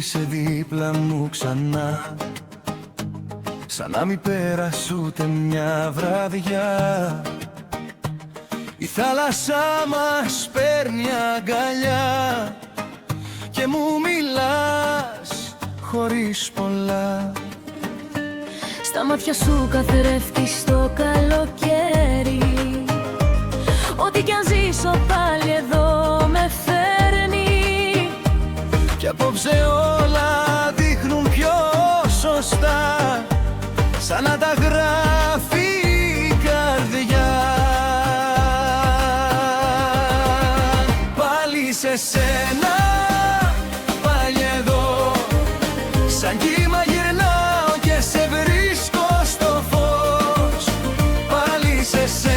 είσαι δίπλα μου ξανά, σαν να μην πέρασε ούτε μια βραδιά. Η θάλασσα μας παίρνει αγκαλιά και μου μιλάς χωρίς πολλά. Στα μάτια σου καθρέφτει στο καλοκαίρι, ό,τι κι αν ζήσω πάλι εδώ με φέρνει. Κι απόψε όλα δείχνουν πιο σωστά, σαν να τα γράφει η καρδιά. Πάλι σε σένα, πάλι εδώ, σαν κύμα γυρνάω και σε βρίσκω στο φως. Πάλι σε σένα.